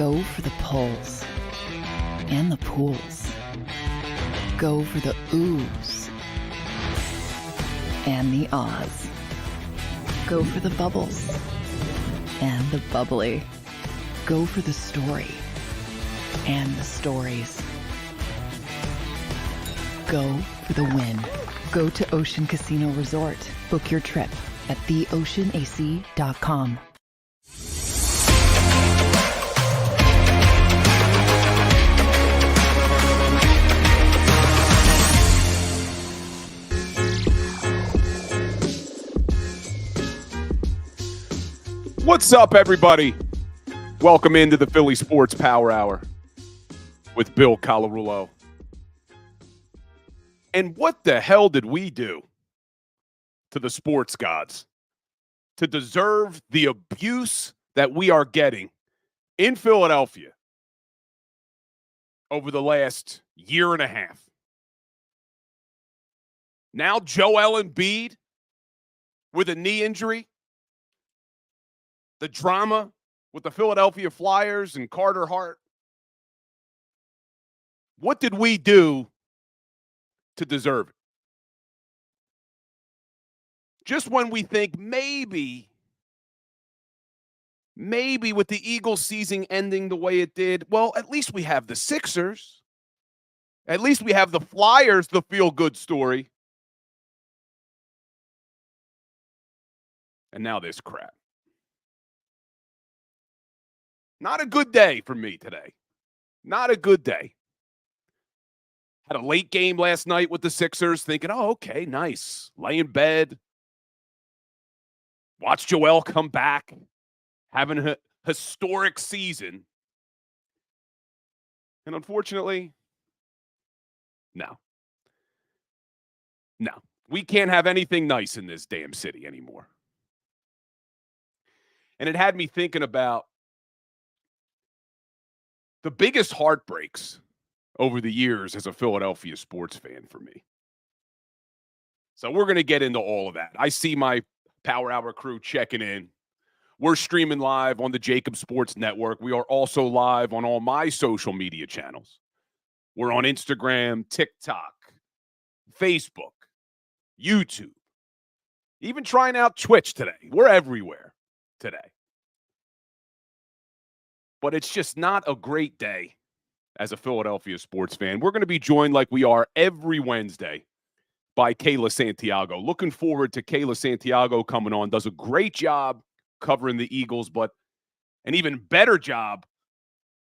Go for the pulls and the pools. Go for the oohs and the ahs. Go for the bubbles and the bubbly. Go for the story and the stories. Go for the win. Go to Ocean Casino Resort. Book your trip at theoceanac.com. What's up, everybody? Welcome into the Philly Sports Power Hour with Bill Colarulo. And what the hell did we do to the sports gods to deserve the abuse that we are getting in Philadelphia over the last year and a half? Now Joel Embiid with a knee injury. The drama with the Philadelphia Flyers and Carter Hart. What did we do to deserve it? Just when we think maybe with the Eagles season ending the way it did, well, at least we have the Sixers. At least we have the Flyers, the feel-good story. And now this crap. Not a good day for me today. Not a good day. Had a late game last night with the Sixers, thinking, oh, okay, nice. Lay in bed. Watch Joel come back, having a historic season. And unfortunately, no. We can't have anything nice in this damn city anymore. And it had me thinking about the biggest heartbreaks over the years as a Philadelphia sports fan for me. So we're going to get into all of that. I see my Power Hour crew checking in. We're streaming live on the JAKIB Sports Network. We are also live on all my social media channels. We're on Instagram, TikTok, Facebook, YouTube, even trying out Twitch today. We're everywhere today. But it's just not a great day as a Philadelphia sports fan. We're going to be joined like we are every Wednesday by Kayla Santiago. Looking forward to Kayla Santiago coming on. Does a great job covering the Eagles, but an even better job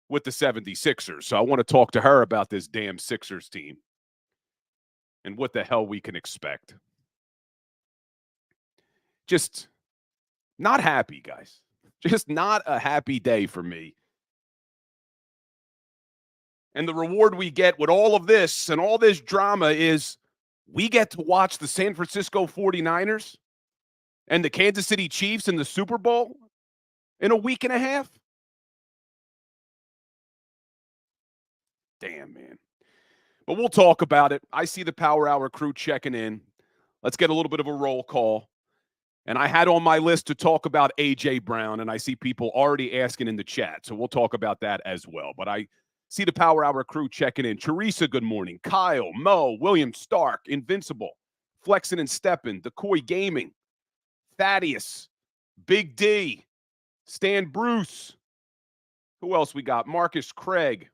with the 76ers. So I want to talk to her about this damn Sixers team and what the hell we can expect. Just not happy, guys. Just not a happy day for me. And the reward we get with all of this and all this drama is we get to watch the San Francisco 49ers and the Kansas City Chiefs in the Super Bowl in a week and a half. Damn, man. But we'll talk about it. I see the Power Hour crew checking in. Let's get a little bit of a roll call. And I had on my list to talk about A.J. Brown, and I see people already asking in the chat. So we'll talk about that as well. But I see the Power Hour crew checking in. Teresa, good morning. Kyle, Mo, William Stark, Invincible, Flexin' and Steppin', Decoy Gaming, Thaddeus, Big D, Stan Bruce. Who else we got? Marcus Craig.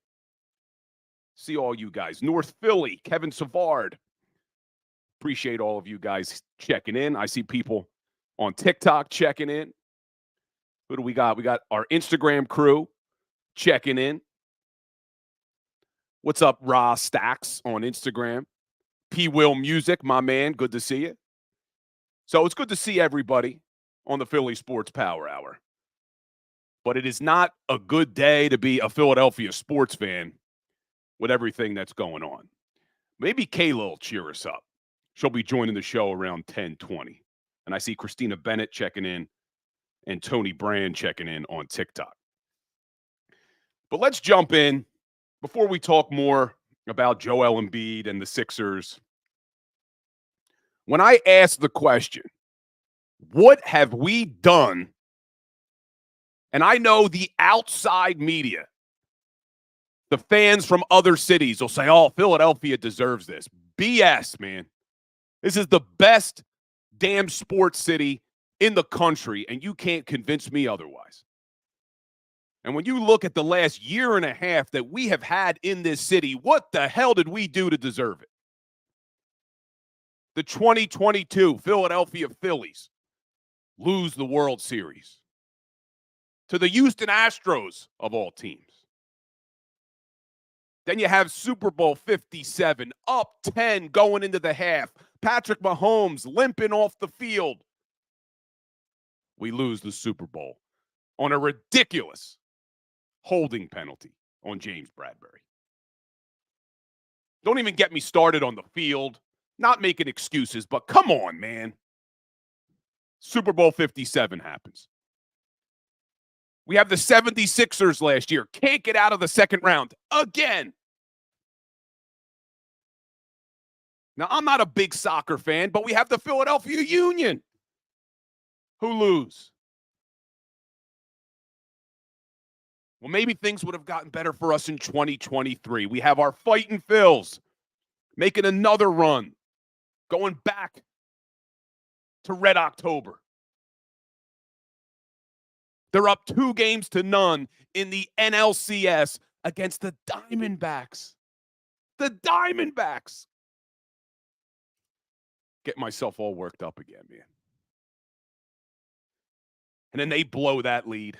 See all you guys. North Philly, Kevin Savard. Appreciate all of you guys checking in. I see people on TikTok checking in. Who do we got? We got our Instagram crew checking in. What's up, Ra Stacks on Instagram? P. Will Music, my man. Good to see you. So it's good to see everybody on the Philly Sports Power Hour. But it is not a good day to be a Philadelphia sports fan with everything that's going on. Maybe Kayla will cheer us up. She'll be joining the show around 10:20. And I see Christina Bennett checking in and Tony Brand checking in on TikTok. But let's jump in. Before we talk more about Joel Embiid and the Sixers, when I ask the question, what have we done? And I know the outside media The fans from other cities will say, oh, Philadelphia deserves this. BS, man. This is the best damn sports city in the country, and you can't convince me otherwise. And when you look at the last year and a half that we have had in this city, what the hell did we do to deserve it? The 2022 Philadelphia Phillies lose the World Series to the Houston Astros of all teams. Then you have Super Bowl 57, up 10 going into the half. Patrick Mahomes limping off the field. We lose the Super Bowl on a ridiculous holding penalty on James Bradbury. Don't even get me started on the field. Not making excuses, but come on, man. Super Bowl 57 happens. We have the 76ers last year. Can't get out of the second round again. Now, I'm not a big soccer fan, but we have the Philadelphia Union who lose. Well, maybe things would have gotten better for us in 2023. We have our Fightin' Phils making another run, going back to Red October. They're up 2-0 in the NLCS against the Diamondbacks. The Diamondbacks. Get myself all worked up again, man. And then they blow that lead.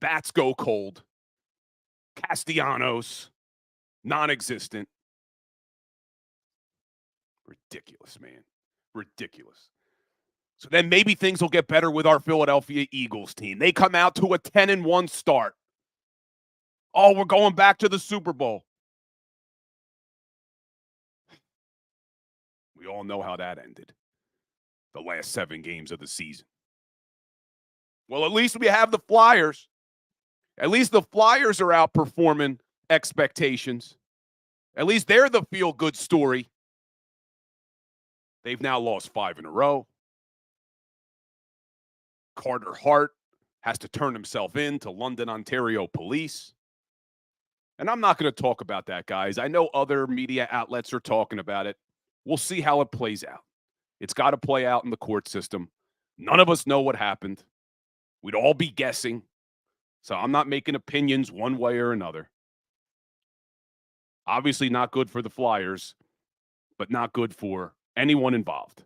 Bats go cold. Castellanos, non-existent. Ridiculous, man. Ridiculous. So then maybe things will get better with our Philadelphia Eagles team. They come out to a 10-1 start. Oh, we're going back to the Super Bowl. We all know how that ended. The last 7 games of the season. Well, at least we have the Flyers. At least the Flyers are outperforming expectations. At least they're the feel-good story. They've now lost 5 in a row. Carter Hart has to turn himself in to London, Ontario police. And I'm not going to talk about that, guys. I know other media outlets are talking about it. We'll see how it plays out. It's got to play out in the court system. None of us know what happened. We'd all be guessing. So I'm not making opinions one way or another. Obviously not good for the Flyers, but not good for anyone involved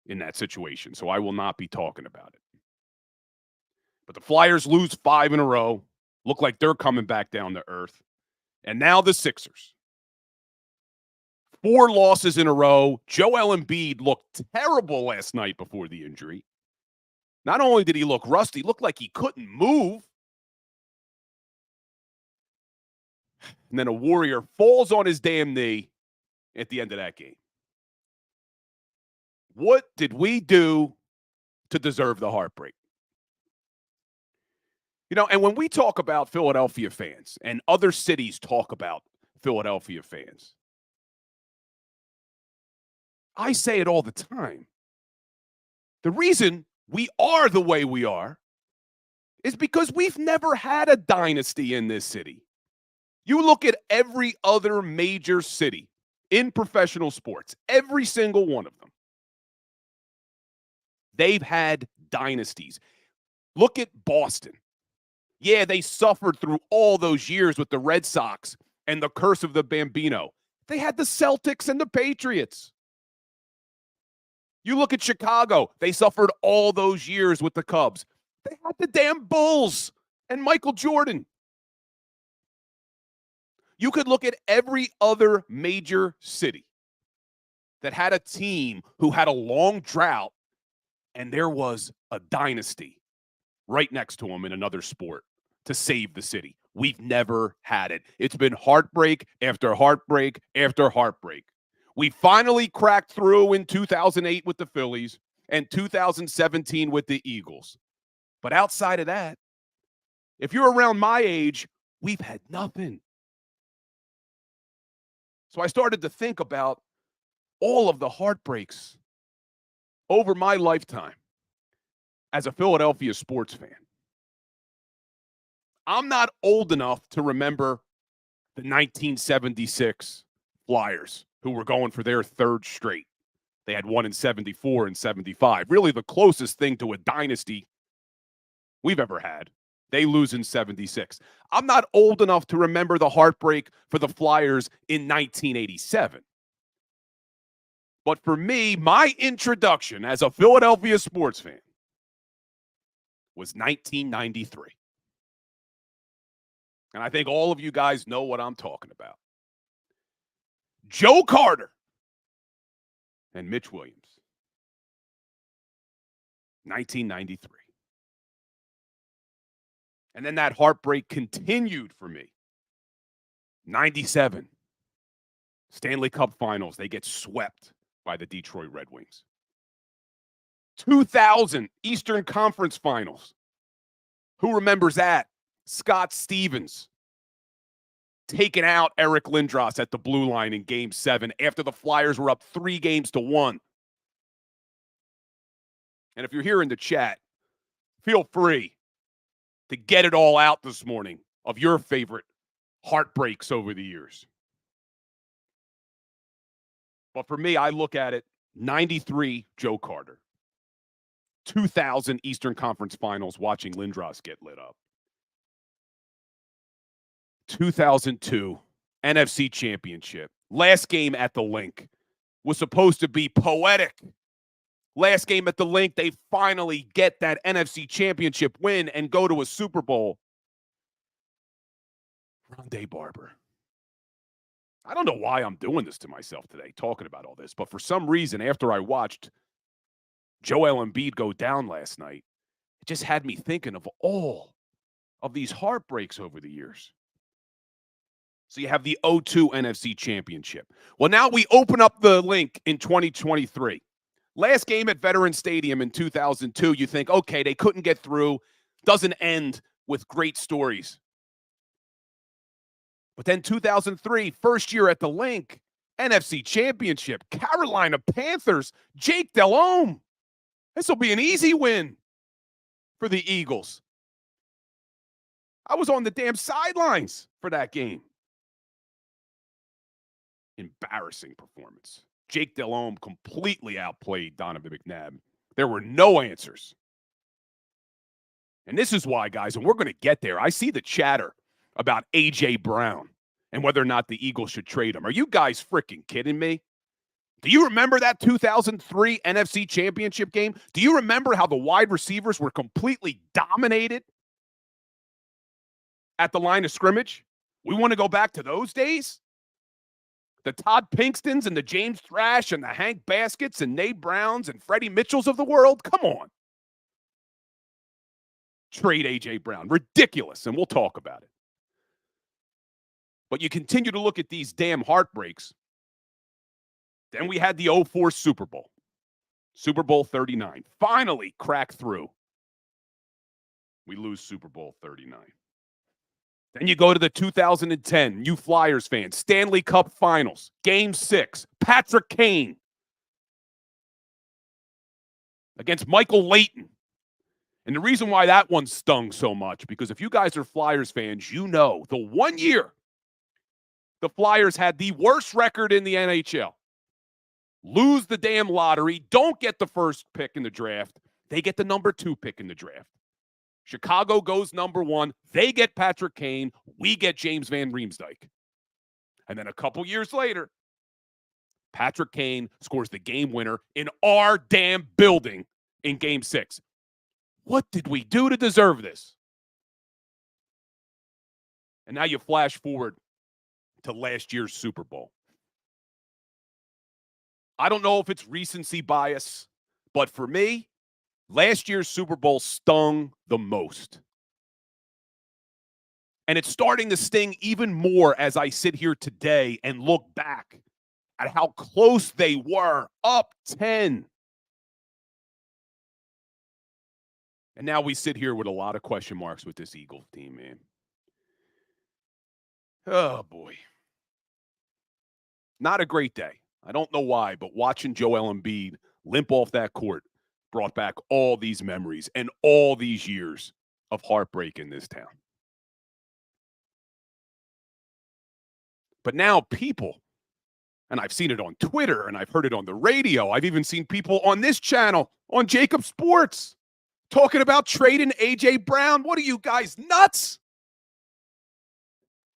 in that situation. So I will not be talking about it. But the Flyers lose 5 in a row. Look like they're coming back down to earth. And now the Sixers. 4 losses in a row. Joel Embiid looked terrible last night before the injury. Not only did he look rusty, looked like he couldn't move. And then a Warrior falls on his damn knee at the end of that game. What did we do to deserve the heartbreak? You know, and when we talk about Philadelphia fans and other cities talk about Philadelphia fans, I say it all the time. The reason we are the way we are is because we've never had a dynasty in this city. You look at every other major city in professional sports, every single one of them. They've had dynasties. Look at Boston. Yeah, they suffered through all those years with the Red Sox and the curse of the Bambino. They had the Celtics and the Patriots. You look at Chicago. They suffered all those years with the Cubs. They had the damn Bulls and Michael Jordan. You could look at every other major city that had a team who had a long drought, and there was a dynasty right next to them in another sport to save the city. We've never had it. It's been heartbreak after heartbreak after heartbreak. We finally cracked through in 2008 with the Phillies and 2017 with the Eagles. But outside of that, if you're around my age, we've had nothing. So I started to think about all of the heartbreaks over my lifetime as a Philadelphia sports fan. I'm not old enough to remember the 1976 Flyers, who were going for their third straight. They had one in 74 and 75. Really the closest thing to a dynasty we've ever had. They lose in 76. I'm not old enough to remember the heartbreak for the Flyers in 1987. But for me, my introduction as a Philadelphia sports fan was 1993. And I think all of you guys know what I'm talking about. Joe Carter and Mitch Williams. 1993. And then that heartbreak continued for me. 97. Stanley Cup Finals. They get swept by the Detroit Red Wings. 2000 Eastern Conference Finals. Who remembers that? Scott Stevens taking out Eric Lindros at the blue line in Game 7 after the Flyers were up 3-1. And if you're here in the chat, feel free to get it all out this morning of your favorite heartbreaks over the years. But for me, I look at it, 93, Joe Carter. 2000 Eastern Conference Finals, watching Lindros get lit up. 2002 NFC Championship. Last game at the Link was supposed to be poetic. Last game at the Link, they finally get that NFC Championship win and go to a Super Bowl. Rondé Barber. I don't know why I'm doing this to myself today, talking about all this, but for some reason, after I watched Joel Embiid go down last night, it just had me thinking of all of these heartbreaks over the years. So you have the 0-2 NFC Championship. Well, now we open up the Link in 2023. Last game at Veterans Stadium in 2002, you think, okay, they couldn't get through. Doesn't end with great stories. But then 2003, first year at the Link, NFC Championship, Carolina Panthers, Jake Delhomme. This will be an easy win for the Eagles. I was on the damn sidelines for that game. Embarrassing performance. Jake Delhomme completely outplayed Donovan McNabb. There were no answers. And this is why, guys, and we're going to get there, I see the chatter about A.J. Brown and whether or not the Eagles should trade him. Are you guys freaking kidding me? Do you remember that 2003 NFC Championship game? Do you remember how the wide receivers were completely dominated at the line of scrimmage? We want to go back to those days? The Todd Pinkstons and the James Thrash and the Hank Baskets and Nate Browns and Freddie Mitchells of the world? Come on. Trade A.J. Brown. Ridiculous, and we'll talk about it. But you continue to look at these damn heartbreaks. Then we had the 04 Super Bowl. Super Bowl 39. Finally crack through. We lose Super Bowl 39. Then you go to the 2010, you Flyers fans, Stanley Cup Finals, Game 6, Patrick Kane against Michael Leighton. And the reason why that one stung so much, because if you guys are Flyers fans, you know the 1 year the Flyers had the worst record in the NHL. Lose the damn lottery, don't get the first pick in the draft. They get the number 2 pick in the draft. Chicago goes number 1. They get Patrick Kane. We get James Van Riemsdyk. And then a couple years later, Patrick Kane scores the game winner in our damn building in Game 6. What did we do to deserve this? And now you flash forward to last year's Super Bowl. I don't know if it's recency bias, but for me, last year's Super Bowl stung the most. And it's starting to sting even more as I sit here today and look back at how close they were, up 10. And now we sit here with a lot of question marks with this Eagles team, man. Oh, boy. Not a great day. I don't know why, but watching Joel Embiid limp off that court brought back all these memories and all these years of heartbreak in this town. But now people, and I've seen it on Twitter and I've heard it on the radio. I've even seen people on this channel, on JAKIB Sports, talking about trading A.J. Brown. What are you guys, nuts?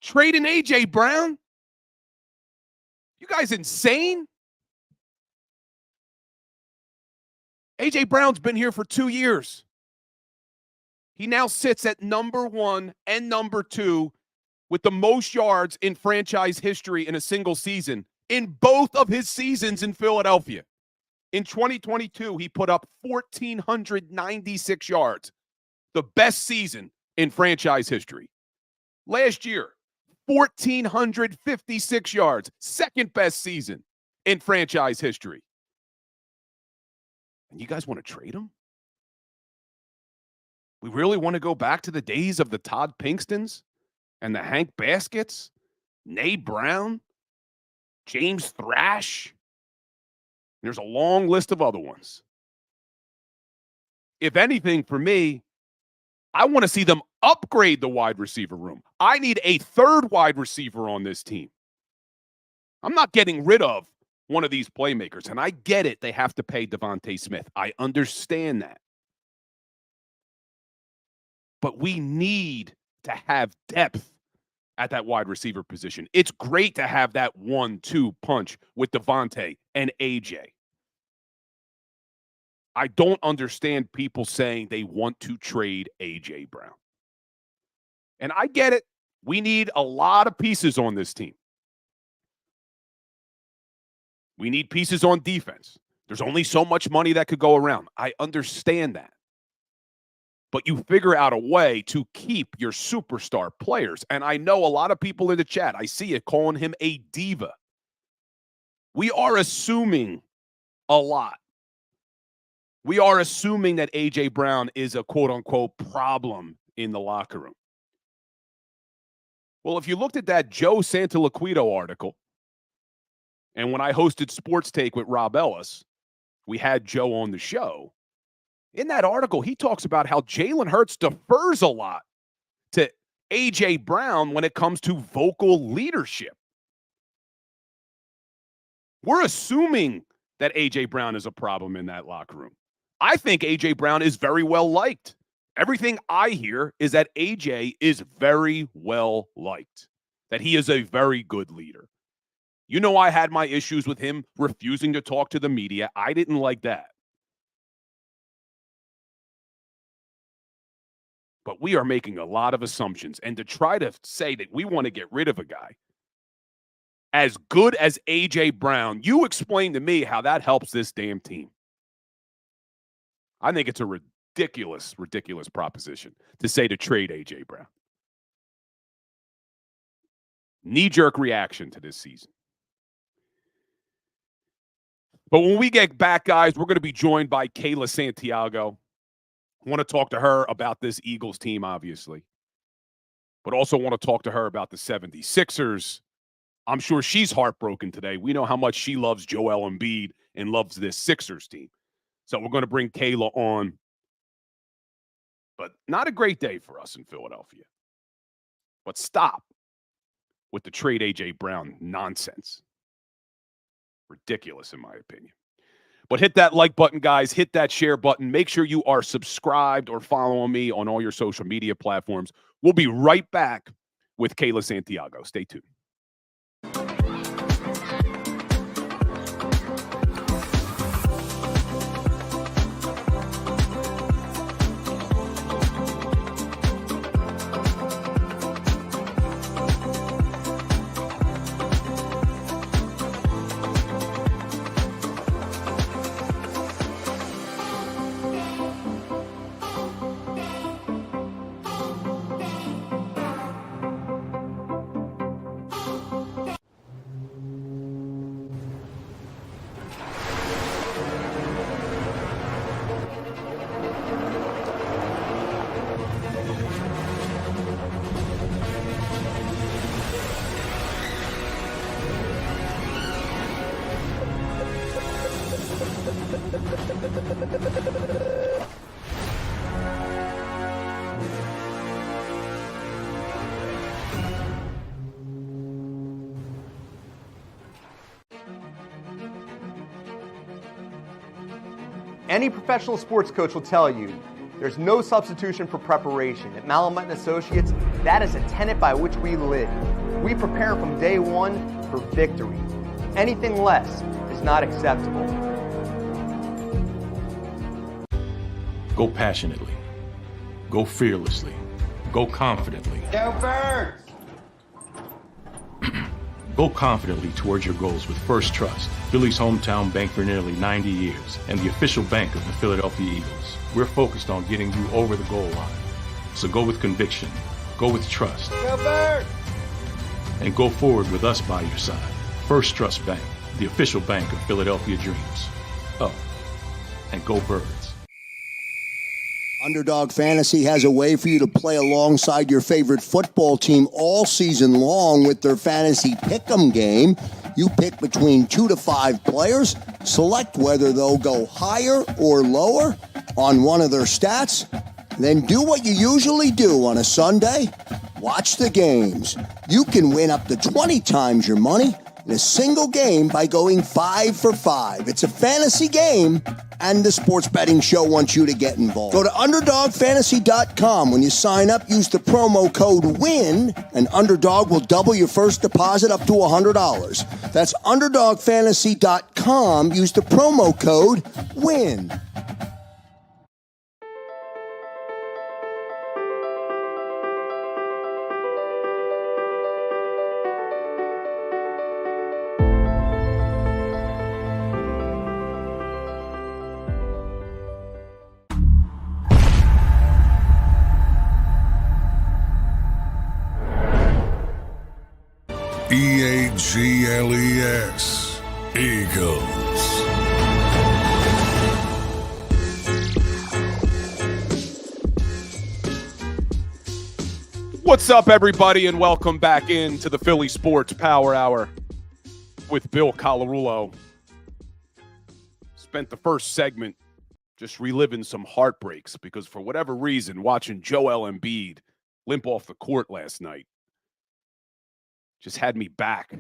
Trading A.J. Brown? You guys insane? A.J. Brown's been here for 2 years. He now sits at number 1 and number 2 with the most yards in franchise history in a single season in both of his seasons in Philadelphia. In 2022, he put up 1,496 yards, the best season in franchise history. Last year, 1,456 yards, second best season in franchise history. And you guys want to trade him? We really want to go back to the days of the Todd Pinkstons and the Hank Baskets, Nay Brown, James Thrash. There's a long list of other ones. If anything, for me, I want to see them upgrade the wide receiver room. I need a third wide receiver on this team. I'm not getting rid of one of these playmakers, and I get it. They have to pay Devontae Smith. I understand that. But we need to have depth at that wide receiver position. It's great to have that 1-2 punch with Devontae and AJ. I don't understand people saying they want to trade A.J. Brown. And I get it. We need a lot of pieces on this team. We need pieces on defense. There's only so much money that could go around. I understand that. But you figure out a way to keep your superstar players. And I know a lot of people in the chat, I see it, calling him a diva. We are assuming a lot. We are assuming that A.J. Brown is a quote-unquote problem in the locker room. Well, if you looked at that Joe Santoliquito article, and when I hosted Sports Take with Rob Ellis, we had Joe on the show. In that article, he talks about how Jalen Hurts defers a lot to A.J. Brown when it comes to vocal leadership. We're assuming that A.J. Brown is a problem in that locker room. I think A.J. Brown is very well liked. Everything I hear is that A.J. is very well liked, that he is a very good leader. You know, I had my issues with him refusing to talk to the media. I didn't like that. But we are making a lot of assumptions. And to try to say that we want to get rid of a guy as good as A.J. Brown, you explain to me how that helps this damn team. I think it's a ridiculous proposition to say to trade A.J. Brown. Knee-jerk reaction to this season. But when we get back, guys, we're going to be joined by Kayla Santiago. I want to talk to her about this Eagles team, obviously, but also want to talk to her about the 76ers. I'm sure she's heartbroken today. We know how much she loves Joel Embiid and loves this Sixers team. So we're going to bring Kayla on. But not a great day for us in Philadelphia. But stop with the trade A.J. Brown nonsense. Ridiculous, in my opinion. But hit that like button, guys. Hit that share button. Make sure you are subscribed or following me on all your social media platforms. We'll be right back with Kayla Santiago. Stay tuned. Any professional sports coach will tell you there's no substitution for preparation. At Malamut & Associates, that is a tenet by which we live. We prepare from day one for victory. Anything less is not acceptable. Go passionately. Go fearlessly. Go confidently. Go Birds! Go confidently towards your goals with First Trust, Philly's hometown bank for nearly 90 years, and the official bank of the Philadelphia Eagles. We're focused on getting you over the goal line. So go with conviction, go with trust, Go Birds! and go forward with us by your side. First Trust Bank, the official bank of Philadelphia Dreams. Oh, and go Birds. Underdog Fantasy has a way for you to play alongside your favorite football team all season long with their Fantasy Pick'em game. You pick between 2 to 5 players, select whether they'll go higher or lower on one of their stats, then do what you usually do on a Sunday, watch the games. You can win up to 20 times your money in a single game by going 5 for 5. It's a fantasy game, and the Sports Betting Show wants you to get involved. Go to UnderdogFantasy.com. When you sign up, use the promo code WIN, and Underdog will double your first deposit up to $100. That's UnderdogFantasy.com. Use the promo code WIN. EAGLES, Eagles. What's up, everybody, and welcome back into the Philly Sports Power Hour with Bill Colarulo. Spent the first segment just reliving some heartbreaks because for whatever reason, watching Joel Embiid limp off the court last night just had me back.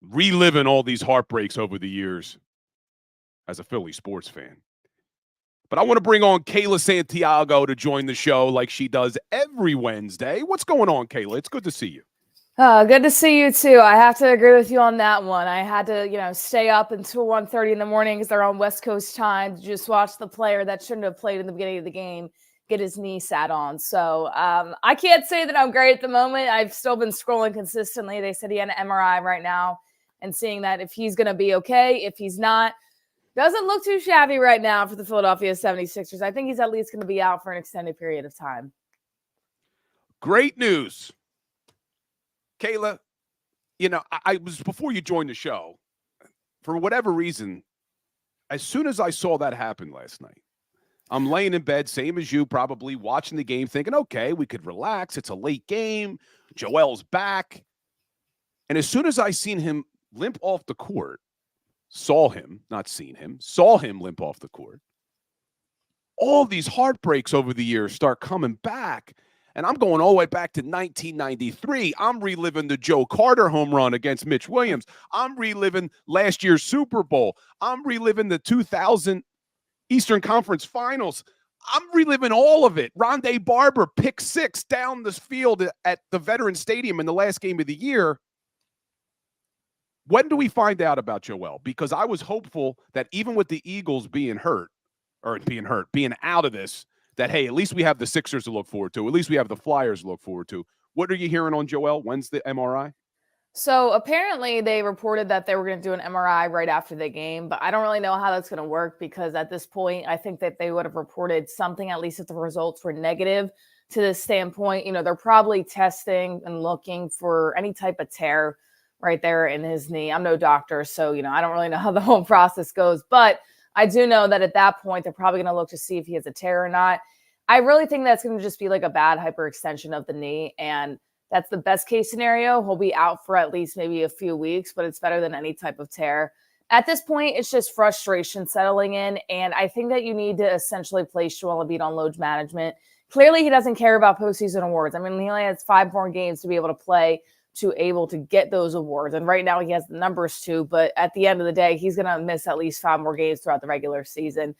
Reliving all these heartbreaks over the years as a Philly sports fan. But I want to bring on Kayla Santiago to join the show like she does every Wednesday. What's going on, Kayla? It's good to see you. Good to see you too. I have to agree with you on that one. I had to, stay up until 1:30 in the morning because they're on West Coast time to just watch the player that shouldn't have played in the beginning of the game get his knee sat on. So I can't say that I'm great at the moment. I've still been scrolling consistently. They said he had an MRI right now and seeing that if he's going to be okay, if he's not, doesn't look too shabby right now for the Philadelphia 76ers. I think he's at least going to be out for an extended period of time. Great news. Kayla, I was, before you joined the show, for whatever reason, as soon as I saw that happen last night, I'm laying in bed, same as you, probably watching the game, thinking, okay, we could relax. It's a late game. Joel's back. And as soon as I seen him limp off the court, saw him limp off the court, all these heartbreaks over the years start coming back. And I'm going all the way back to 1993. I'm reliving the Joe Carter home run against Mitch Williams. I'm reliving last year's Super Bowl. I'm reliving the 2000 Eastern Conference Finals. I'm reliving all of it. Rondé Barber, pick 6 down this field at the Veterans Stadium in the last game of the year. When do we find out about Joel? Because I was hopeful that even with the Eagles being out of this, that, hey, at least we have the Sixers to look forward to. At least we have the Flyers to look forward to. What are you hearing on Joel? When's the MRI? So apparently they reported that they were going to do an MRI right after the game, but I don't really know how that's going to work because at this point, I think that they would have reported something, at least if the results were negative to this standpoint. They're probably testing and looking for any type of tear right there in his knee. I'm no doctor, so, I don't really know how the whole process goes, but I do know that at that point, they're probably going to look to see if he has a tear or not. I really think that's going to just be like a bad hyperextension of the knee, and that's the best case scenario. He'll be out for at least maybe a few weeks, but it's better than any type of tear. At this point, it's just frustration settling in, and I think that you need to essentially place Joel Embiid on load management. Clearly, he doesn't care about postseason awards. I mean, he only has 5 more games to be able to play to able to get those awards. And right now he has the numbers to, but at the end of the day, he's going to miss at least 5 more games throughout the regular season.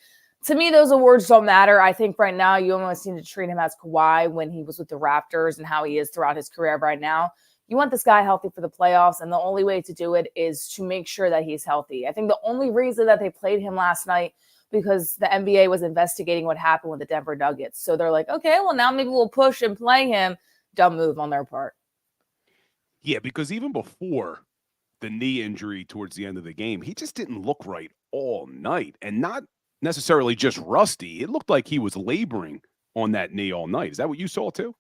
To me, those awards don't matter. I think right now you almost need to treat him as Kawhi when he was with the Raptors and how he is throughout his career right now. You want this guy healthy for the playoffs, and the only way to do it is to make sure that he's healthy. I think the only reason that they played him last night because the NBA was investigating what happened with the Denver Nuggets. So they're like, okay, well, now maybe we'll push and play him. Dumb move on their part. Yeah, because even before the knee injury towards the end of the game, he just didn't look right all night, and not necessarily just rusty. It looked like he was laboring on that knee all night. Is that what you saw too?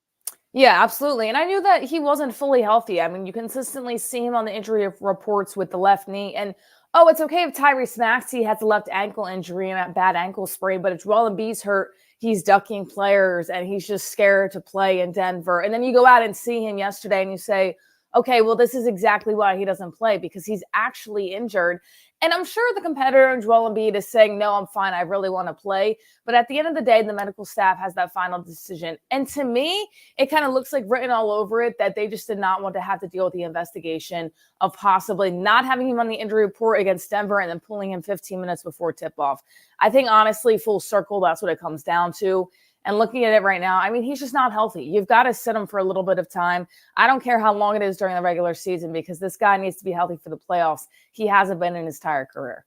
Yeah, absolutely. And I knew that he wasn't fully healthy. I mean, you consistently see him on the injury reports with the left knee. And, oh, it's okay if Tyrese Maxey has a left ankle injury and a bad ankle sprain, but if Joel Embiid's hurt, he's ducking players and he's just scared to play in Denver. And then you go out and see him yesterday and you say, okay, well, this is exactly why he doesn't play, because he's actually injured. And I'm sure the competitor in Joel Embiid is saying, no, I'm fine. I really want to play. But at the end of the day, the medical staff has that final decision. And to me, it kind of looks like written all over it that they just did not want to have to deal with the investigation of possibly not having him on the injury report against Denver and then pulling him 15 minutes before tip-off. I think, honestly, full circle, that's what it comes down to. And looking at it right now, I mean, he's just not healthy. You've got to sit him for a little bit of time. I don't care how long it is during the regular season because this guy needs to be healthy for the playoffs. He hasn't been in his entire career.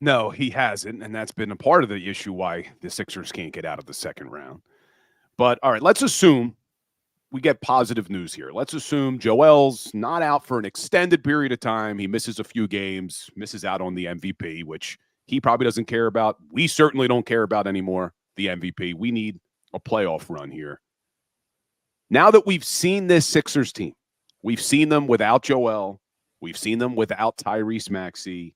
No, he hasn't, and that's been a part of the issue why the Sixers can't get out of the second round. But, all right, let's assume we get positive news here. Let's assume Joel's not out for an extended period of time. He misses a few games, misses out on the MVP, which he probably doesn't care about. We certainly don't care about anymore, the MVP. We need a playoff run here. Now that we've seen this Sixers team, we've seen them without Joel, we've seen them without Tyrese Maxey.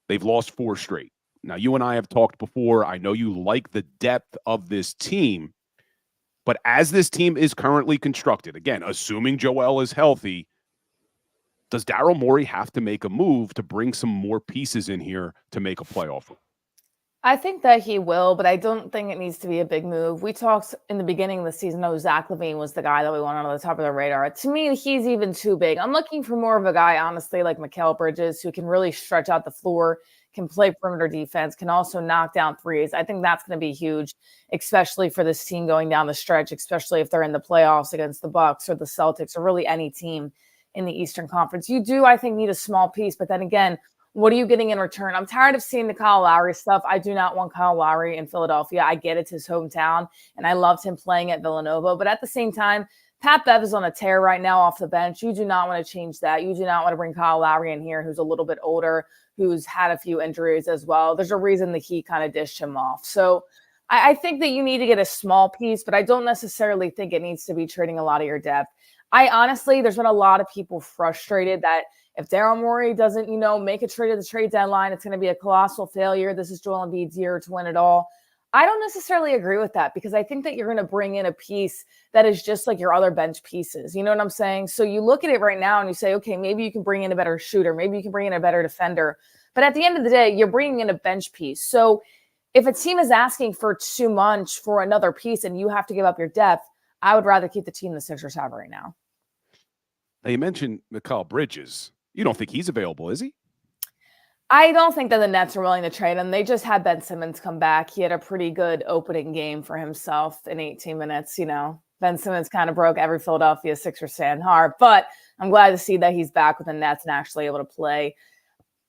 They've lost 4 straight. Now, you and I have talked before. I know you like the depth of this team. But as this team is currently constructed, again, assuming Joel is healthy, does Daryl Morey have to make a move to bring some more pieces in here to make a playoff run? I think that he will, but I don't think it needs to be a big move. We talked in the beginning of the season, Zach LaVine was the guy that we wanted on the top of the radar. To me, he's even too big. I'm looking for more of a guy, honestly, like Mikal Bridges, who can really stretch out the floor, can play perimeter defense, can also knock down threes. I think that's going to be huge, especially for this team going down the stretch, especially if they're in the playoffs against the Bucks or the Celtics or really any team in the Eastern Conference. You do, I think, need a small piece, but then again, what are you getting in return? I'm tired of seeing the Kyle Lowry stuff. I do not want Kyle Lowry in Philadelphia. I get it's his hometown, and I loved him playing at Villanova. But at the same time, Pat Bev is on a tear right now off the bench. You do not want to change that. You do not want to bring Kyle Lowry in here, who's a little bit older, who's had a few injuries as well. There's a reason the Heat kind of dished him off. So I think that you need to get a small piece, but I don't necessarily think it needs to be trading a lot of your depth. There's been a lot of people frustrated that if Daryl Morey doesn't, make a trade at the trade deadline, it's going to be a colossal failure. This is Joel Embiid's year to win it all. I don't necessarily agree with that because I think that you're going to bring in a piece that is just like your other bench pieces. You know what I'm saying? So you look at it right now and you say, okay, maybe you can bring in a better shooter. Maybe you can bring in a better defender. But at the end of the day, you're bringing in a bench piece. So if a team is asking for too much for another piece and you have to give up your depth, I would rather keep the team the Sixers have right now. Now, you mentioned Mikal Bridges. You don't think he's available, is he? I don't think that the Nets are willing to trade him. They just had Ben Simmons come back. He had a pretty good opening game for himself in 18 minutes. Ben Simmons kind of broke every Philadelphia Sixers fan heart, but I'm glad to see that he's back with the Nets and actually able to play.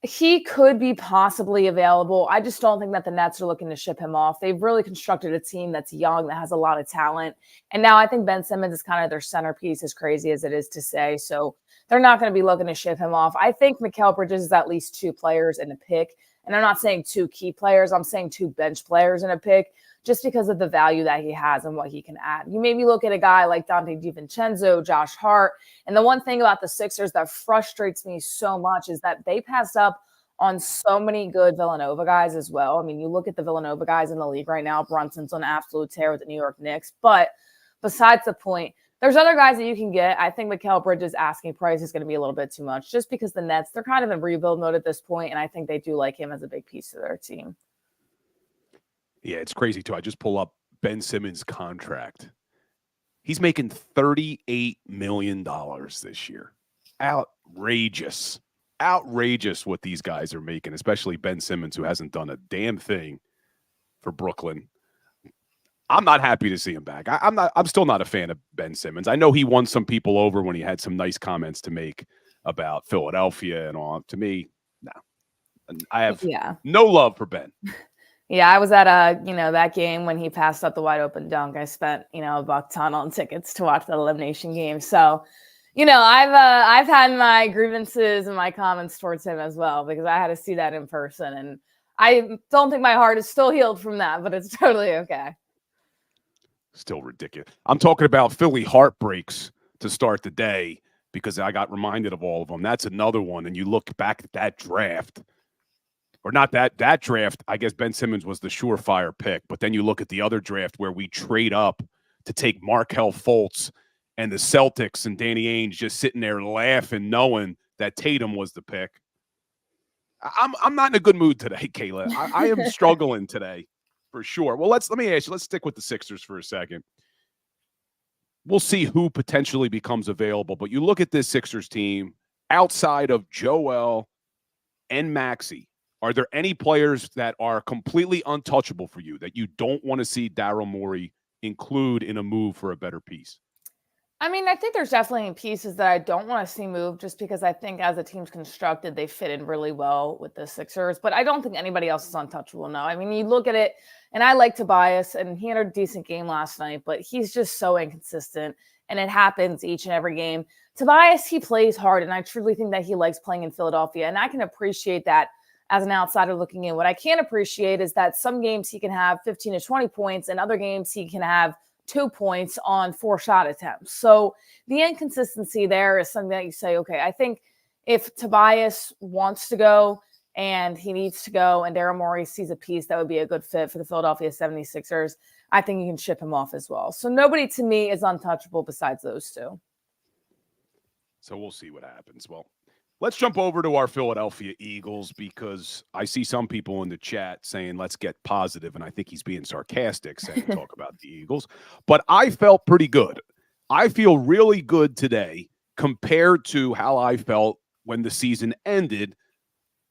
He could be possibly available. I just don't think that the Nets are looking to ship him off. They've really constructed a team that's young, that has a lot of talent. And now I think Ben Simmons is kind of their centerpiece, as crazy as it is to say. So they're not going to be looking to ship him off. I think Mikal Bridges is at least 2 players in a pick. And I'm not saying 2 key players. I'm saying 2 bench players in a pick just because of the value that he has and what he can add. You maybe look at a guy like Dante DiVincenzo, Josh Hart. And the one thing about the Sixers that frustrates me so much is that they passed up on so many good Villanova guys as well. I mean, you look at the Villanova guys in the league right now. Brunson's on an absolute tear with the New York Knicks. But besides the point, there's other guys that you can get. I think Mikal Bridges' asking price is going to be a little bit too much just because the Nets, they're kind of in rebuild mode at this point, and I think they do like him as a big piece of their team. Yeah, it's crazy, too. I just pull up Ben Simmons' contract. He's making $38 million this year. Outrageous. Outrageous what these guys are making, especially Ben Simmons, who hasn't done a damn thing for Brooklyn. I'm not happy to see him back. I'm still not a fan of Ben Simmons. I know he won some people over when he had some nice comments to make about Philadelphia and all. To me, no. I have no love for Ben. Yeah, I was at that game when he passed up the wide open dunk. I spent, a $1 on tickets to watch the elimination game. So, I've had my grievances and my comments towards him as well, because I had to see that in person. And I don't think my heart is still healed from that, but it's totally okay. Still ridiculous. I'm talking about Philly heartbreaks to start the day, because I got reminded of all of them. That's another one. And you look back at that draft. Or not that draft, I guess Ben Simmons was the surefire pick. But then you look at the other draft where we trade up to take Markelle Fultz, and the Celtics and Danny Ainge just sitting there laughing, knowing that Tatum was the pick. I'm not in a good mood today, Kayla. I am struggling today for sure. Well, let me ask you, let's stick with the Sixers for a second. We'll see who potentially becomes available. But you look at this Sixers team outside of Joel and Maxey. Are there any players that are completely untouchable for you that you don't want to see Daryl Morey include in a move for a better piece? I mean, I think there's definitely pieces that I don't want to see move, just because I think as the team's constructed, they fit in really well with the Sixers. But I don't think anybody else is untouchable, no. I mean, you look at it, and I like Tobias, and he had a decent game last night, but he's just so inconsistent, and it happens each and every game. Tobias, he plays hard, and I truly think that he likes playing in Philadelphia, and I can appreciate that as an outsider looking in. What I can't appreciate is that some games he can have 15 to 20 points, and other games he can have 2 points on 4 shot attempts. So the inconsistency there is something that you say, okay, I think if Tobias wants to go and he needs to go, and Daryl Morey sees a piece that would be a good fit for the Philadelphia 76ers, I think you can ship him off as well. So nobody to me is untouchable besides those two. So we'll see what happens. Well, let's jump over to our Philadelphia Eagles, because I see some people in the chat saying, let's get positive. And I think he's being sarcastic saying talk about the Eagles. But I felt pretty good. I feel really good today compared to how I felt when the season ended,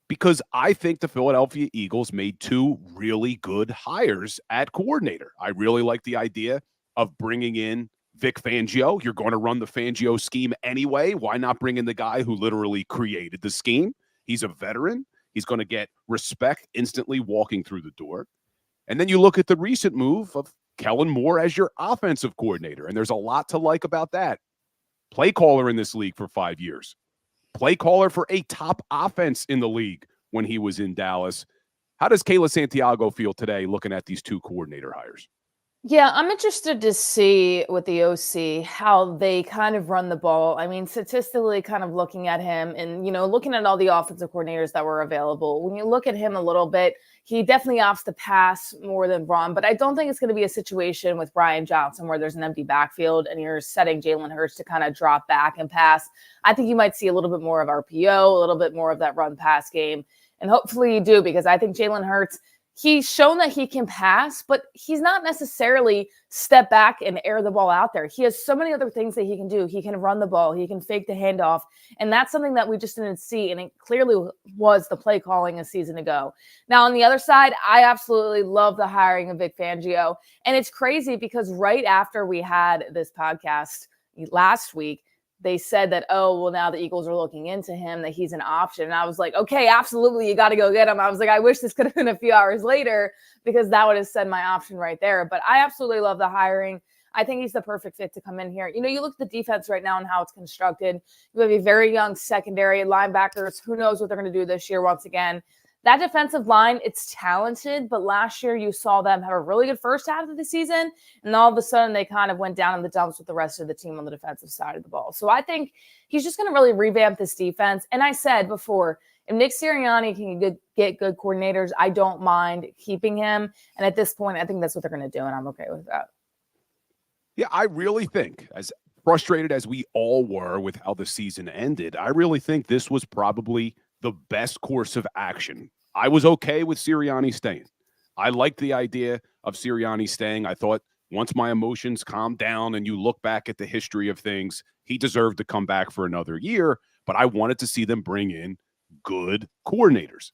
because I think the Philadelphia Eagles made 2 really good hires at coordinator. I really like the idea of bringing in Vic Fangio. You're going to run the Fangio scheme anyway. Why not bring in the guy who literally created the scheme? He's a veteran. He's going to get respect instantly walking through the door. And then you look at the recent move of Kellen Moore as your offensive coordinator, and there's a lot to like about that. Play caller in this league for 5 years. Play caller for a top offense in the league when he was in Dallas. How does Kayla Santiago feel today looking at these 2 coordinator hires? Yeah, I'm interested to see with the OC how they kind of run the ball. I mean, statistically kind of looking at him and, looking at all the offensive coordinators that were available. When you look at him a little bit, he definitely opts to pass more than run, but I don't think it's going to be a situation with Brian Johnson where there's an empty backfield and you're setting Jalen Hurts to kind of drop back and pass. I think you might see a little bit more of RPO, a little bit more of that run pass game. And hopefully you do, because I think Jalen Hurts, he's shown that he can pass, but he's not necessarily step back and air the ball out there. He has so many other things that he can do. He can run the ball. He can fake the handoff. And that's something that we just didn't see. And it clearly was the play calling a season ago. Now, on the other side, I absolutely love the hiring of Vic Fangio. And it's crazy because right after we had this podcast last week, they said that, now the Eagles are looking into him, that he's an option. And I was like, okay, absolutely, you got to go get him. I was like, I wish this could have been a few hours later, because that would have said my option right there. But I absolutely love the hiring. I think he's the perfect fit to come in here. You look at the defense right now and how it's constructed. You have a very young secondary, linebackers. Who knows what they're going to do this year once again. That defensive line, it's talented, but last year you saw them have a really good first half of the season, and all of a sudden they kind of went down in the dumps with the rest of the team on the defensive side of the ball. So I think he's just going to really revamp this defense. And I said before, if Nick Sirianni can get good coordinators, I don't mind keeping him. And at this point, I think that's what they're going to do, and I'm okay with that. Yeah, I really think, as frustrated as we all were with how the season ended, I really think this was probably the best course of action. I was okay with Sirianni staying. I liked the idea of Sirianni staying. I thought once my emotions calmed down and you look back at the history of things, he deserved to come back for another year, but I wanted to see them bring in good coordinators.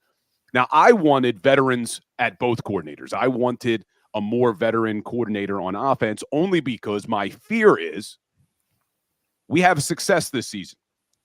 Now, I wanted veterans at both coordinators. I wanted a more veteran coordinator on offense only because my fear is we have success this season.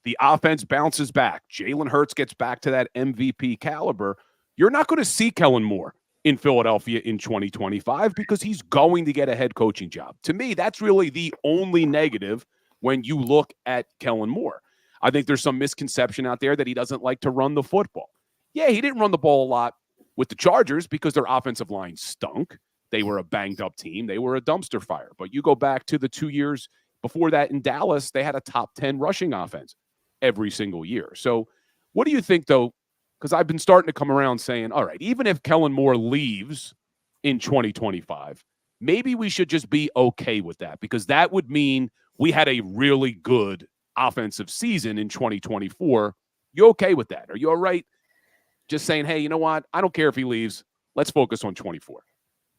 The offense bounces back. Jalen Hurts gets back to that MVP caliber. You're not going to see Kellen Moore in Philadelphia in 2025 because he's going to get a head coaching job. To me, that's really the only negative when you look at Kellen Moore. I think there's some misconception out there that he doesn't like to run the football. Yeah, he didn't run the ball a lot with the Chargers because their offensive line stunk. They were a banged-up team. They were a dumpster fire. But you go back to the 2 years before that in Dallas, they had a top 10 rushing offense every single year. So what do you think, though? Because I've been starting to come around saying, all right, even if Kellen Moore leaves in 2025, maybe we should just be okay with that because that would mean we had a really good offensive season in 2024. You okay with that? Are you all right just saying, hey, you know what? I don't care if he leaves. Let's focus on 24.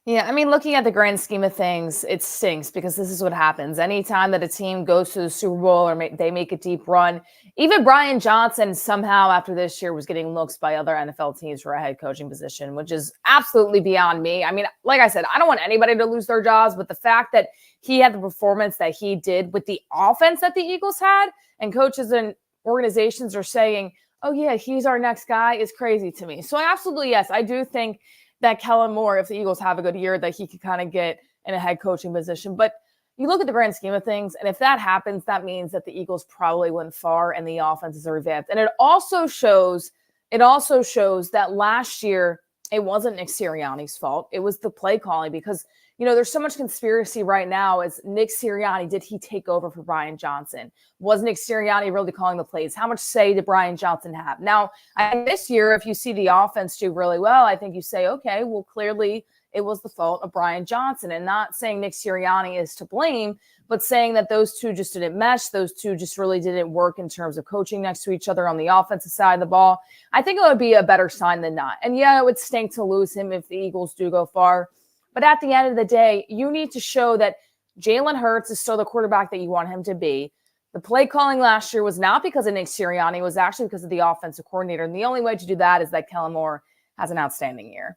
Yeah, I mean, looking at the grand scheme of things, it stinks because this is what happens. Anytime that a team goes to the Super Bowl or they make a deep run, even Brian Johnson somehow after this year was getting looks by other NFL teams for a head coaching position, which is absolutely beyond me. I mean, like I said, I don't want anybody to lose their jobs, but the fact that he had the performance that he did with the offense that the Eagles had and coaches and organizations are saying, oh, yeah, he's our next guy is crazy to me. So absolutely, yes, I do think that Kellen Moore, if the Eagles have a good year, that he could kind of get in a head coaching position. But you look at the grand scheme of things, and if that happens, that means that the Eagles probably went far and the offenses are revamped. And it also shows that last year it wasn't Nick Sirianni's fault. It was the play calling because, you know, there's so much conspiracy right now as Nick Sirianni, did he take over for Brian Johnson? Was Nick Sirianni really calling the plays? How much say did Brian Johnson have? Now, this year, if you see the offense do really well, I think you say, okay, well, clearly it was the fault of Brian Johnson, and not saying Nick Sirianni is to blame, but saying that those two just didn't mesh. Those two just really didn't work in terms of coaching next to each other on the offensive side of the ball. I think it would be a better sign than not. And yeah, it would stink to lose him if the Eagles do go far. But at the end of the day, you need to show that Jalen Hurts is still the quarterback that you want him to be. The play calling last year was not because of Nick Sirianni. It was actually because of the offensive coordinator. And the only way to do that is that Kellen Moore has an outstanding year.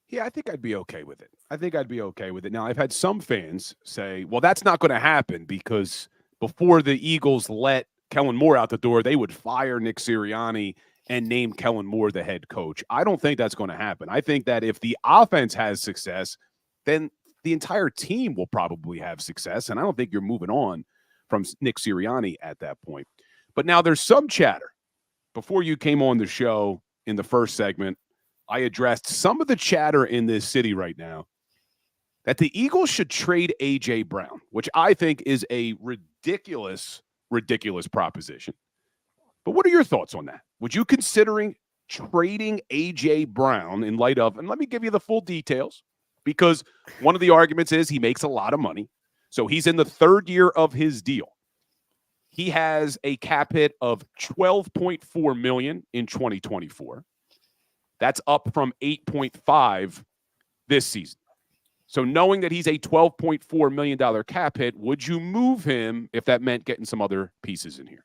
Yeah, I think I'd be okay with it. Now, I've had some fans say, well, that's not going to happen because before the Eagles let Kellen Moore out the door, they would fire Nick Sirianni and name Kellen Moore the head coach. I don't think that's going to happen. I think that if the offense has success, then the entire team will probably have success. And I don't think you're moving on from Nick Sirianni at that point. But now there's some chatter. Before you came on the show in the first segment, I addressed some of the chatter in this city right now that the Eagles should trade A.J. Brown, which I think is a ridiculous proposition. But what are your thoughts on that? Would you considering trading A.J. Brown in light of, and let me give you the full details, because one of the arguments is he makes a lot of money. So he's in the third year of his deal. He has a cap hit of $12.4 million in 2024. That's up from 8.5 this season. So knowing that he's a $12.4 million cap hit, would you move him if that meant getting some other pieces in here?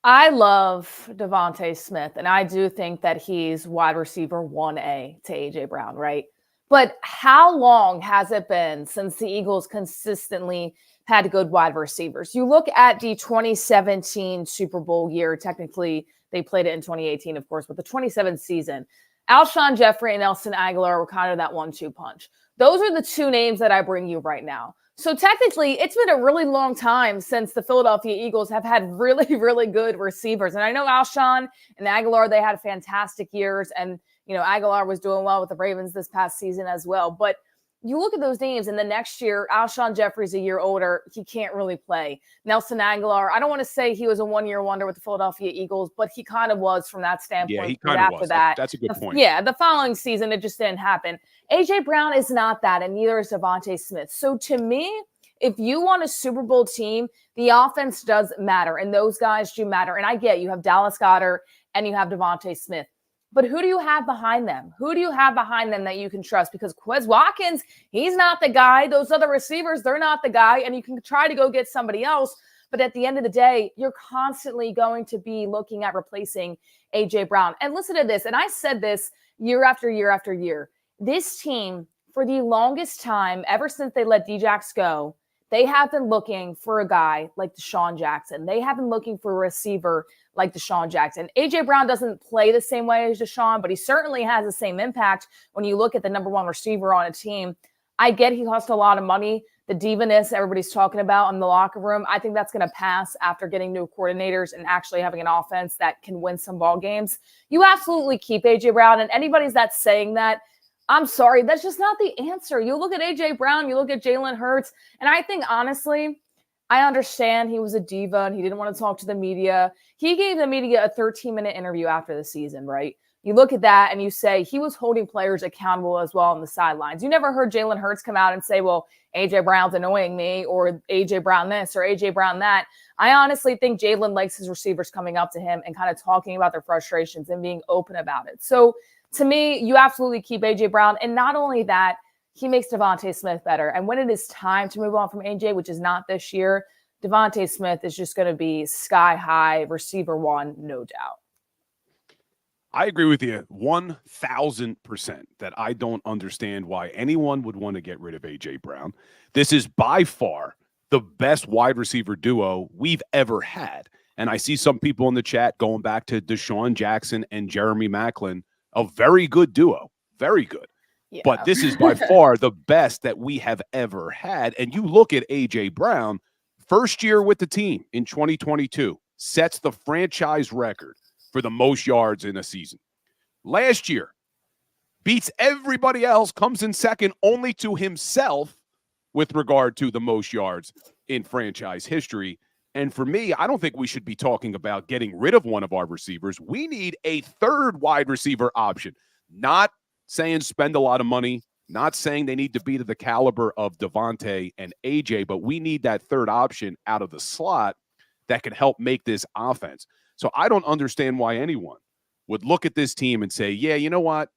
I love Devontae Smith, and I do think that he's wide receiver 1A to A.J. Brown, right? But how long has it been since the Eagles consistently had good wide receivers? You look at the 2017 Super Bowl year. Technically, they played it in 2018, of course, but the 2017 season, Alshon Jeffrey and Nelson Aguilar were kind of that 1-2 punch. Those are the two names that I bring you right now. So technically, it's been a really long time since the Philadelphia Eagles have had really, really good receivers. And I know Alshon and Aguilar, they had fantastic years. And, you know, Aguilar was doing well with the Ravens this past season as well. But you look at those names, and the next year, Alshon Jeffrey's a year older. He can't really play. Nelson Aguilar, I don't want to say he was a one-year wonder with the Philadelphia Eagles, but he kind of was from that standpoint. Yeah, he kind of was. That's a good point. Yeah, the following season, it just didn't happen. A.J. Brown is not that, and neither is Devontae Smith. So to me, if you want a Super Bowl team, the offense does matter, and those guys do matter. And I get you have Dallas Goedert and you have Devontae Smith. But who do you have behind them? Who do you have behind them that you can trust? Because Quez Watkins, he's not the guy. Those other receivers, they're not the guy. And you can try to go get somebody else. But at the end of the day, you're constantly going to be looking at replacing A.J. Brown. And listen to this. And I said this year after year after year. This team, for the longest time, ever since they let Djax go, they have been looking for a guy like Deshaun Jackson. They have been looking for a receiver like Deshaun Jackson. A.J. Brown doesn't play the same way as Deshaun, but he certainly has the same impact when you look at the number one receiver on a team. I get he cost a lot of money. The diva-ness everybody's talking about in the locker room, I think that's going to pass after getting new coordinators and actually having an offense that can win some ball games. You absolutely keep A.J. Brown, and anybody's that's saying that, I'm sorry, that's just not the answer. You look at A.J. Brown, you look at Jalen Hurts, and I think, honestly, I understand he was a diva and he didn't want to talk to the media. He gave the media a 13-minute interview after the season, right? You look at that and you say he was holding players accountable as well on the sidelines. You never heard Jalen Hurts come out and say, well, A.J. Brown's annoying me, or A.J. Brown this, or A.J. Brown that. I honestly think Jalen likes his receivers coming up to him and kind of talking about their frustrations and being open about it. So, to me, you absolutely keep A.J. Brown. And not only that, he makes Devontae Smith better. And when it is time to move on from A.J., which is not this year, Devontae Smith is just going to be sky high receiver one, no doubt. I agree with you 1,000% that I don't understand why anyone would want to get rid of A.J. Brown. This is by far the best wide receiver duo we've ever had. And I see some people in the chat going back to Deshaun Jackson and Jeremy Maclin. A very good duo, very good. Yeah. But this is by far the best that we have ever had. And you look at A.J. Brown, first year with the team in 2022, sets the franchise record for the most yards in a season. Last year, beats everybody else, comes in second only to himself with regard to the most yards in franchise history. And for me, I don't think we should be talking about getting rid of one of our receivers. We need a third wide receiver option. Not saying spend a lot of money, not saying they need to be to the caliber of Devontae and AJ, but we need that third option out of the slot that can help make this offense. So I don't understand why anyone would look at this team and say, yeah, you know what?